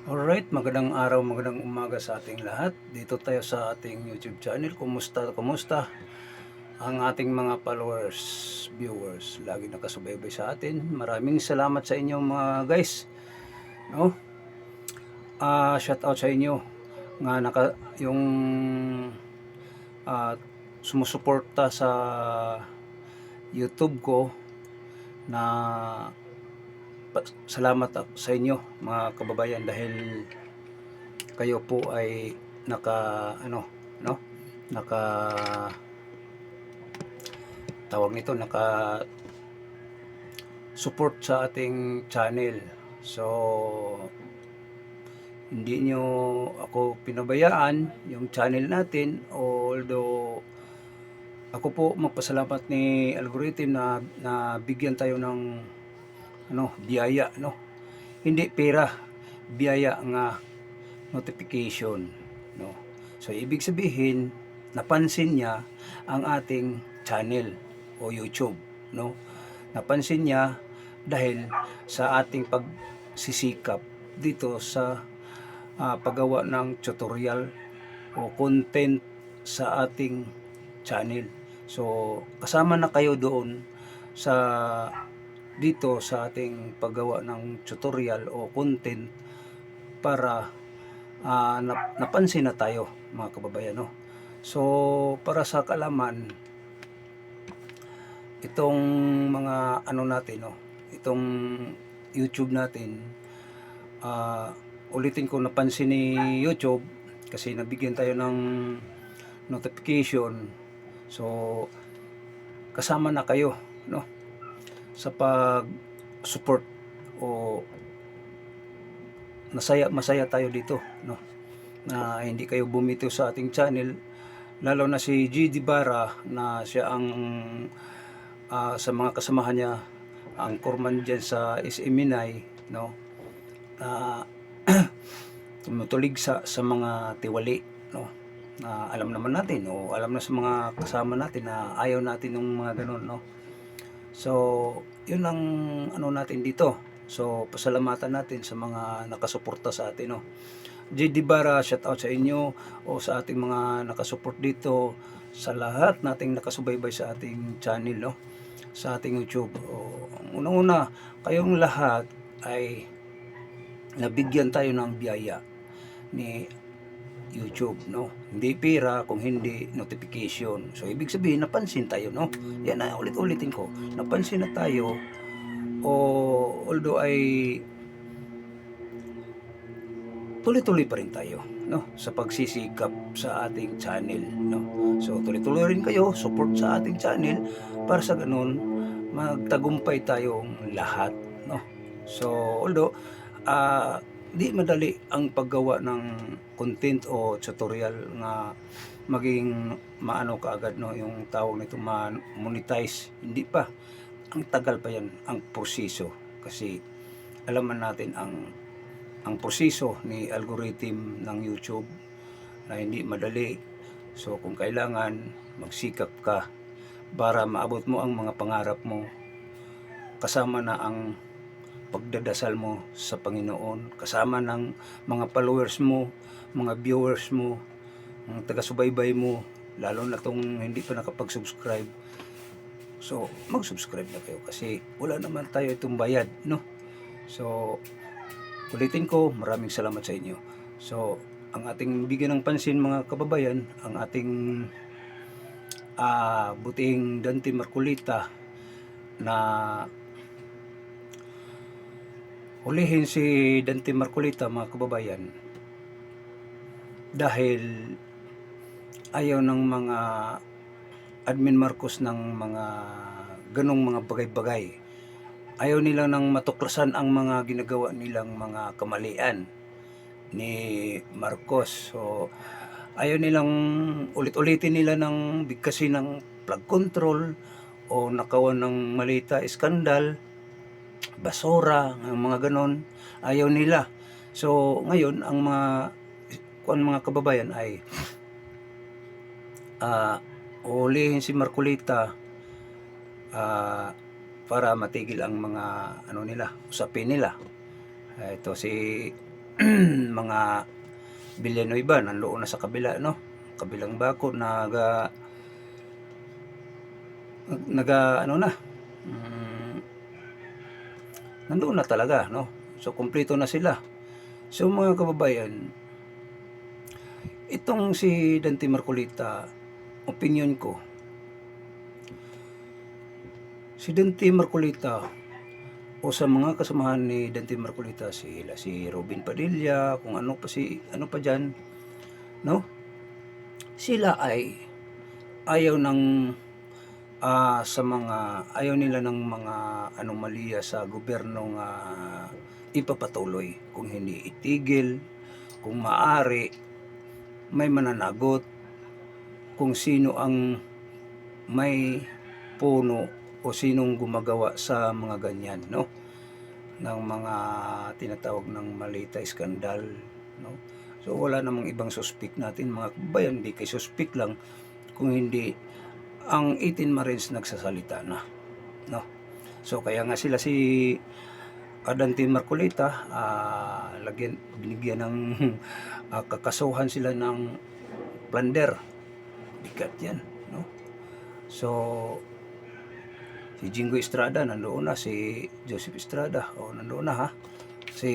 Alright, magandang araw, magandang umaga sa ating lahat. Dito tayo sa ating YouTube channel. Kumusta ang ating mga followers, viewers, lagi nakasubaybay sa atin. Maraming salamat sa inyo mga guys. No? Shout out sa inyo nga yung ah, sumusuporta sa YouTube ko na salamat sa inyo mga kababayan dahil kayo po ay naka tawag nito naka support sa ating channel. So hindi nyo ako pinabayaan yung channel natin, although ako po magpasalamat ni algorithm na bigyan tayo ng biyaya, hindi pera, biyaya nga notification, so ibig sabihin napansin niya ang ating channel o YouTube, napansin niya dahil sa ating pagsisikap dito sa paggawa ng tutorial o content sa ating channel. So kasama na kayo doon sa dito sa ating paggawa ng tutorial o content para napansin na tayo mga kababayan. So para sa kaalaman, itong mga natin, itong YouTube natin, ulitin ko, napansin ni YouTube kasi nabigyan tayo ng notification. So kasama na kayo sa pag-support o masaya tayo dito, na hindi kayo bumito sa ating channel, lalo na si GD Bara na siya ang sa mga kasamahan niya ang korman dyan sa SM Minay, tumutulig sa mga tiwali, na alam naman natin o alam na sa mga kasama natin na ayaw natin ng mga ganun, So yun ang natin dito. So pasalamatan natin sa mga nakasuporta sa atin, JD Bara, shout out sa inyo o sa ating mga nakasupport dito, sa lahat nating nakasubaybay sa ating channel, sa ating YouTube. Unang-una, kayong lahat ay nabigyan tayo ng biyaya ni YouTube, hindi pera, kung hindi notification. So ibig sabihin napansin tayo, yan na ulit-ulitin ko, napansin na tayo, o although ay tuloy-tuloy pa rin tayo sa pagsisikap sa ating channel, so tuloy-tuloy rin kayo support sa ating channel para sa ganun magtagumpay tayong lahat, so although di madali ang paggawa ng content o tutorial nga maging maano kaagad, yung tawag nito monetize, hindi pa, ang tagal pa yan ang proseso, kasi alaman natin ang proseso ni algorithm ng YouTube na hindi madali. So kung kailangan magsikap ka para maabot mo ang mga pangarap mo, kasama na ang pagdadasal mo sa Panginoon, kasama ng mga followers mo, mga viewers mo, mga taga-subaybay mo, lalo na tong hindi pa nakapag-subscribe. So mag-subscribe na kayo kasi wala naman tayo itong bayad, So ulitin ko, maraming salamat sa inyo. So ang ating bigyan ng pansin mga kababayan, ang ating buting Dante Marcolita na hulihin si Dante Marcolita mga kababayan dahil ayaw ng mga admin Marcos ng mga ganong mga bagay-bagay. Ayaw nila nang matuklasan ang mga ginagawa nilang mga kamalian ni Marcos. So ayaw nilang ulit-ulitin nila ng bigkasin ng flood control o nakawan ng malita iskandal, basura, mga ganon, ayaw nila. So ngayon ang mga kababayan ay ulihin si Marcolita para matigil ang mga nila, usapin nila. Ito si mga Villanueva nandoon na sa kabila, no, kabilang bako, ano na, nandoon na talaga, no. So kumpleto na sila. So mga kababayan, itong si Dante Marcolita, opinion ko, si Dante Marcolita o sa mga kasamahan ni Dante Marcolita, si Robin Padilla, kung ano pa diyan, no? Sila ay ayaw ayaw nila ng mga anomalya sa gobyerno nga ipapatuloy. Kung hindi itigil, kung maaari may mananagot kung sino ang may puno o sinong gumagawa sa mga ganyan, no, ng mga tinatawag ng Malita Scandal, no. So wala namang ibang suspect natin mga kabayan, hindi kay suspect lang kung hindi ang 18 Marines nagsasalita na, no. So kaya nga sila si Dante Marcolita, binigyan ng kakasuhan sila ng plunder, bigat yan, no. So si Jingo Estrada nandoon na, si Joseph Estrada nandoon na, ha. Si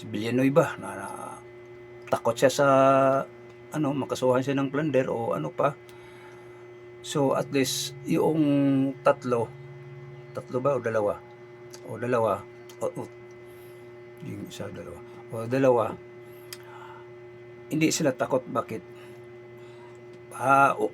Villanueva na takot siya sa makasuhan siya ng plunder o ano pa. So at least yung tatlo ba o dalawa yung isa dalawa hindi sila takot. Bakit?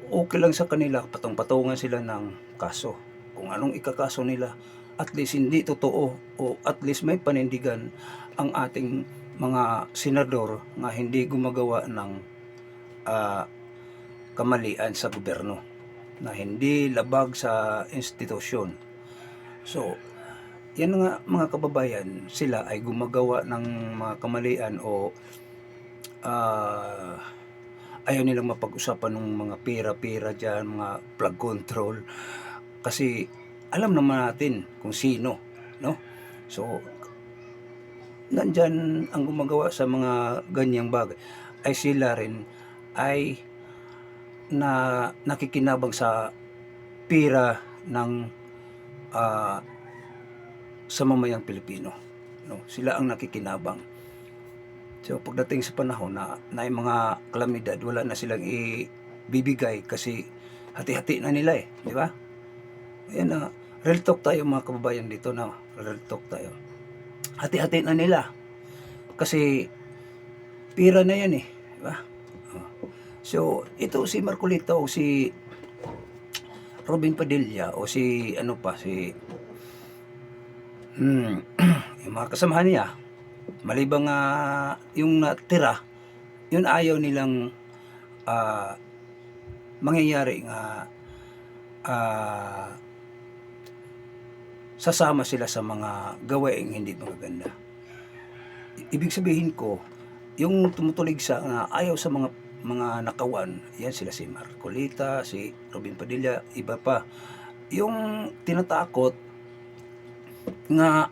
Okay lang sa kanila, patong-patungan sila ng kaso. Kung anong ikakaso nila, at least hindi totoo o at least may panindigan ang ating mga senador na hindi gumagawa ng kamalian sa gobyerno, na hindi labag sa institusyon. So, yan nga mga kababayan, sila ay gumagawa ng mga kamalian o ayaw nilang mapag-usapan ng mga pera dyan, mga plug control, kasi alam naman natin kung sino, no. So nandyan ang gumagawa sa mga ganyang bagay ay sila rin ay nakikinabang sa pera ng sa mamayang Pilipino, no. Sila ang nakikinabang. So pagdating sa panahon na yung mga kalamidad, wala na silang ibibigay kasi hati-hati na nila, di ba? Ayan na, real talk tayo mga kababayan dito, na real talk tayo. Hati-hati na nila kasi pira na yan, di ba? So ito si Marcolita o si Robin Padilla o si yung mga kasamahan niya, malibang yung natira, yun ayaw nilang mangyayari nga sasama sila sa mga gawaing hindi magaganda. Ibig sabihin ko, yung tumutulig sa ayaw sa mga nakawan, yan sila si Marcolita, si Robin Padilla, iba pa. Yung tinatakot nga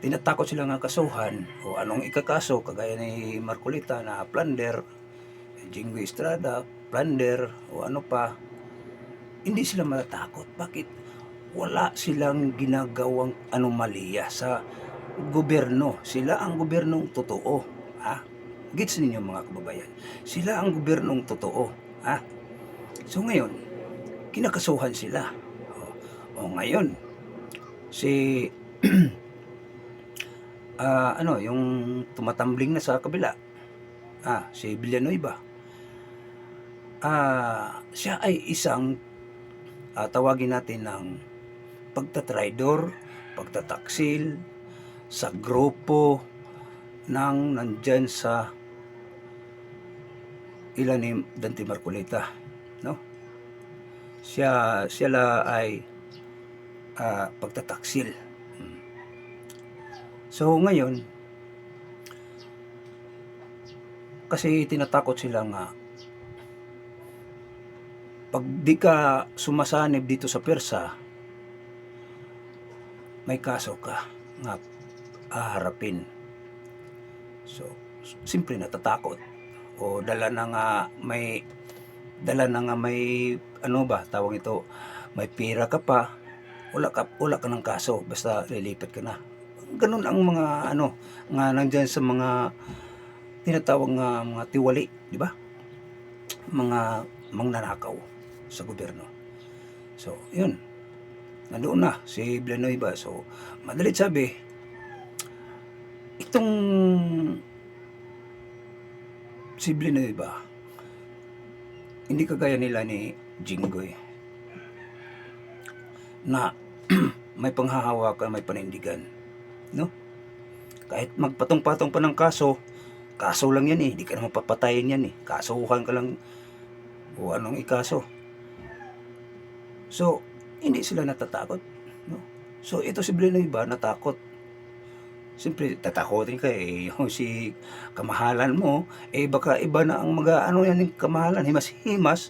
tinatakot sila nga kasuhan o anong ikakaso, kagaya ni Marcolita na plunder, Jingo Estrada plunder o ano pa, hindi sila matatakot. Bakit? Wala silang ginagawang anomalya sa gobyerno. Sila ang gobyernong totoo, ha. Gets ninyo mga kababayan, sila ang gobyernong totoo, ha. So ngayon kinakasuhan sila o ngayon si yung tumatambling na sa kabila, si Villanueva, siya ay isang tawagin natin ng pagtatraidor, pagtataksil sa grupo ng nandyan sa ilan ni Dante Marcolita, no. Siya ay pagtataksil. So ngayon, kasi tinatakot sila nga pag di ka sumasanib dito sa persa, may kaso ka nga haharapin. So, simple natatakot o dala na nga may ano ba tawag ito, may pera ka pa, wala ka ng kaso basta lilipat ka na. Ganun ang mga ano nga nandiyan sa mga tinatawag nga mga tiwali, di ba? Mga mangnanakaw sa gobyerno. So, yun. Nandoon na si Villanueva. So, madalit sabi, itong si Villanueva, hindi kagaya nila ni Jinggoy na may panghahawakan, may panindigan, no? Kahit magpatong-patong pa ng kaso lang yan eh, hindi ka naman papatayin yan eh, kasuhan ka lang o anong ikaso. So, hindi sila natatakot, no? So, ito si Villanueva natakot. Siyempre, tatakotin ka eh, yung si kamahalan mo, eh baka iba na ang ano yan yung kamahalan, himas-himas,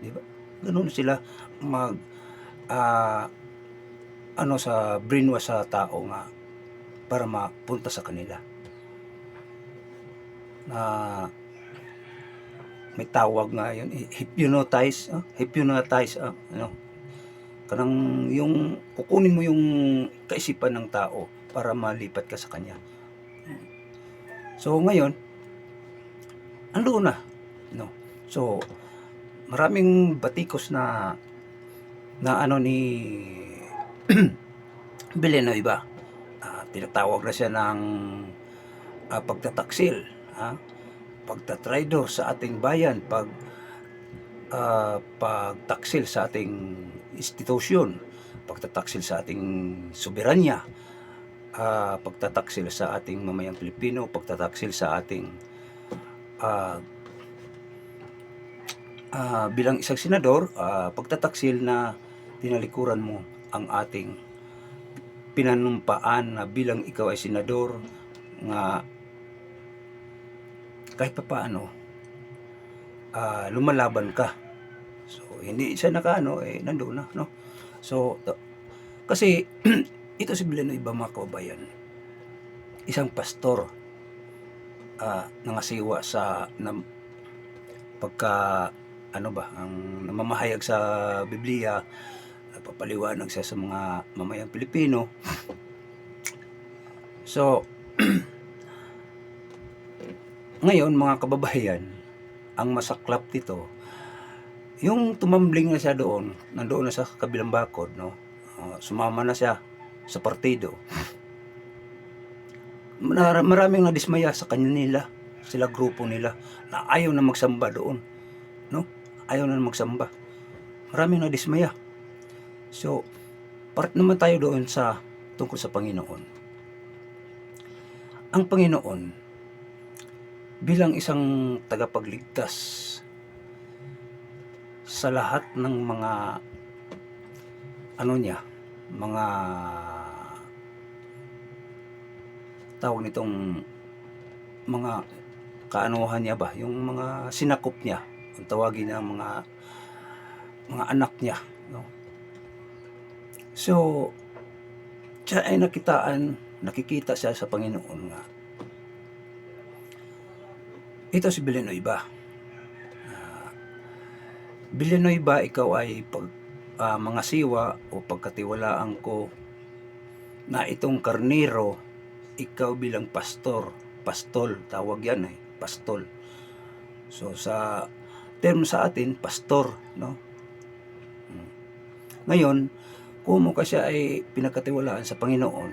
di ba? Ganun sila mag ano sa brainwash sa tao nga para mapunta sa kanila. May tawag nga yun, hypnotize, ano, kanang yung kukunin mo yung kaisipan ng tao para malipat ka sa kanya. So ngayon, ando na, no. So maraming batikos na ano ni Villanueva. Tinatawag na siya ng pagtataksil, pagtatraidor sa ating bayan, pagtaksil sa ating institusyon, pagtataksil sa ating soberanya, pagtataksil sa ating mamayang Pilipino, pagtataksil sa ating bilang isang senador, pagtataksil na tinalikuran mo ang ating pinanumpaan na bilang ikaw ay senador nga kahit pa paano lumalaban ka. So hindi siya nakaano nandoon na, no? So kasi ito si Villanueva, mga kababayan, isang pastor nangasiwa sa pagka ano ba ang namamahayag sa Biblia, nagpapaliwanag siya sa mga mamayang Pilipino. So ngayon, mga kababayan, ang masaklap dito, yung tumambling na siya doon, nandoon na sa kabilang bakod, no? Sumama na siya sa partido. Maraming nadismaya sa kanila, sila grupo nila, na ayaw na magsamba doon, no? Ayaw na magsamba. Maraming nadismaya. So, part naman tayo doon sa tungkol sa Panginoon. Ang Panginoon, bilang isang tagapagligtas sa lahat ng mga ano niya, mga tawag nitong mga kaanuhan niya ba, yung mga sinakop niya, ang tawagin niya mga anak niya, no? So siya ay nakikita siya sa Panginoon nga ito si Villanueva. Villanueva, ikaw ay mga siwa o pagkatiwalaan ko na itong karnero, ikaw bilang pastol, tawag yan pastol. So sa term sa atin, pastor, no? Ngayon, kung ka siya ay pinagkatiwalaan sa Panginoon,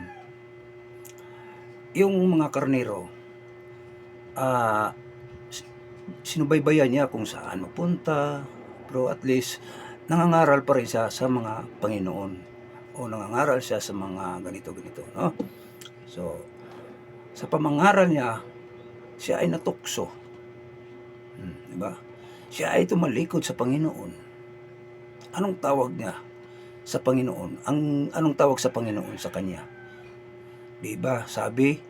yung mga karnero, sinubaybayan niya kung saan mapunta, pero at least nangangaral pa rin siya sa mga Panginoon o nangangaral siya sa mga ganito, no? So sa pamangaral niya, siya ay natukso, diba? Siya ay tumalikod sa Panginoon. Anong tawag niya sa Panginoon? Anong tawag sa Panginoon sa kanya? Diba sabi,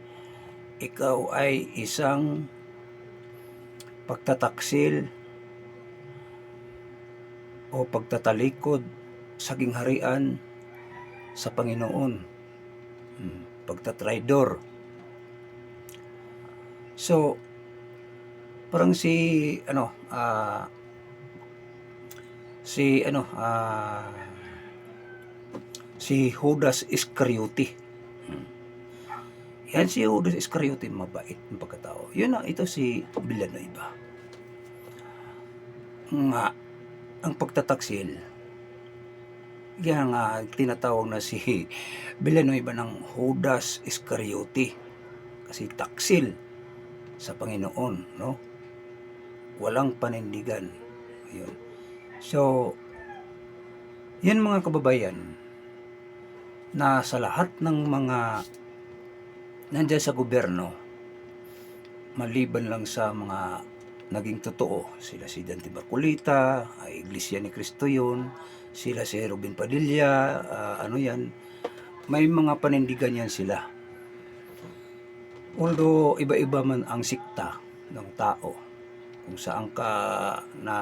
ikaw ay isang pagtataksil o pagtatalikod sa gingharian sa Panginoon, pagtatraidor. So, parang si ano, si Judas Iscariote. Hmm. Yan si Judas Iscariote, mabait ng pagkatao. Yun na, ito si Villanueva. Nga, ang pagtataksil, kaya nga tinatawag na si Villanueva ng Judas Iscariote. Kasi taksil sa Panginoon, no? Walang panindigan. Ayun. So, yan mga kababayan, na sa lahat ng mga nandyan sa gobyerno, maliban lang sa mga naging totoo, sila si Dante Marcolita, Iglesia ni Cristo yun, sila si Robin Padilla, ano yan, may mga panindigan yan sila. Although iba-iba man ang sikta ng tao, kung saan ka na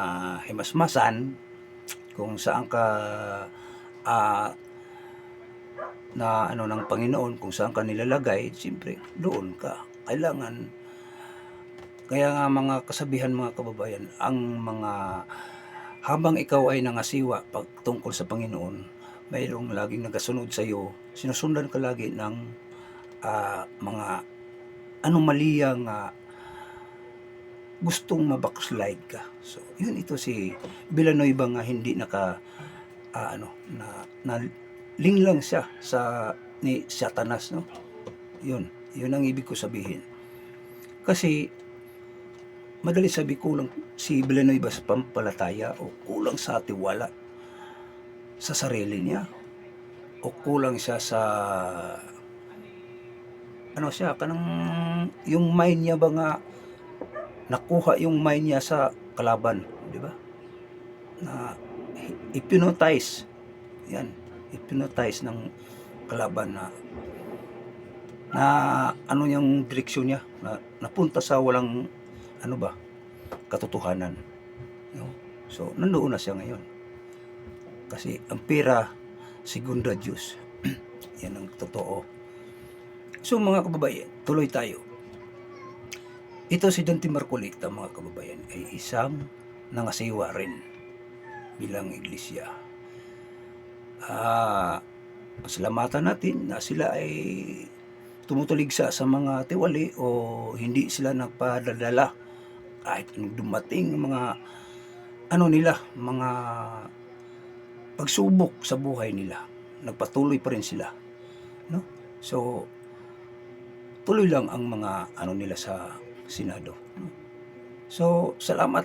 himasmasan, kung saan ka na ano ng Panginoon, kung saan ka nilalagay, siyempre doon ka. Kailangan, kaya nga mga kasabihan mga kababayan, ang mga habang ikaw ay nangasiwa pag tungkol sa Panginoon, mayroong laging nagasunod sa iyo, sinusundan ka lagi ng mga anomaliyang gustong mabackslide ka. So, yun ito si Villanueva nga hindi na linglang siya sa ni Satanas, no? Yun ang ibig ko sabihin. Kasi madali sabi kulang si Villanueva sa pampalataya o kulang sa tiwala sa sarili niya o kulang siya sa kanang yung mind niya ba nga nakuha yung mind niya sa kalaban, di ba? Na hypnotize. Yan, hypnotize ng kalaban na yung direksyon niya na napunta sa walang katotohanan, no? So nandoon na siya ngayon kasi ang pera segunda Diyos. Yan ang totoo. So mga kababayan, tuloy tayo. Ito si Dante Marcolita mga kababayan ay isang nangasiwa rin bilang iglesia. Pasalamatan natin na sila ay tumutuligsa sa mga tiwali o hindi sila nagpadadala kahit dumating mga mga pagsubok sa buhay nila, nagpatuloy pa rin sila, no? So tuloy lang ang mga nila sa Senado. So salamat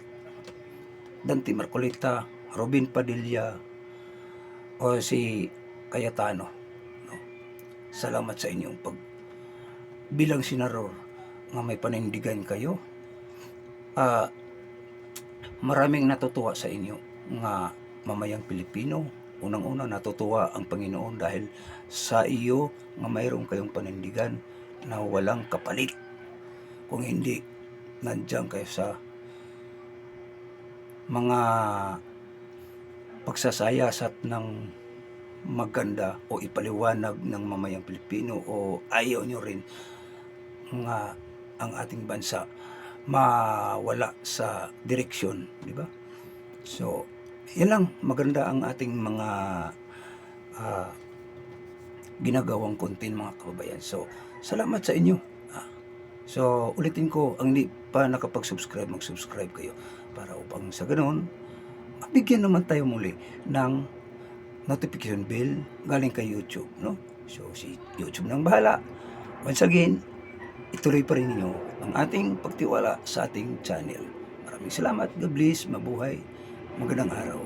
Dante Marcolita, Robin Padilla o si Cayetano, no? Salamat sa inyong bilang senador nga may panindigan kayo. Maraming natutuwa sa inyo nga mamayang Pilipino. Unang-una natutuwa ang Panginoon dahil sa iyo nga mayroon kayong panindigan na walang kapalit. Kung hindi, nandiyan kayo sa mga pagsasayasat ng maganda o ipaliwanag ng mamayang Pilipino o ayaw nyo rin nga ang ating bansa mawala sa direksyon, di ba? So, yan lang, maganda ang ating mga ginagawang content mga kababayan. So, salamat sa inyo. So, ulitin ko, ang hindi pa nakapag-subscribe, mag-subscribe kayo para upang sa ganoon, mabigyan naman tayo muli ng notification bell galing kay YouTube, no? So, si YouTube nang bahala. Once again, ituloy pa rin ninyo ang ating pagtiwala sa ating channel. Maraming salamat. God bless. Mabuhay. Magandang araw.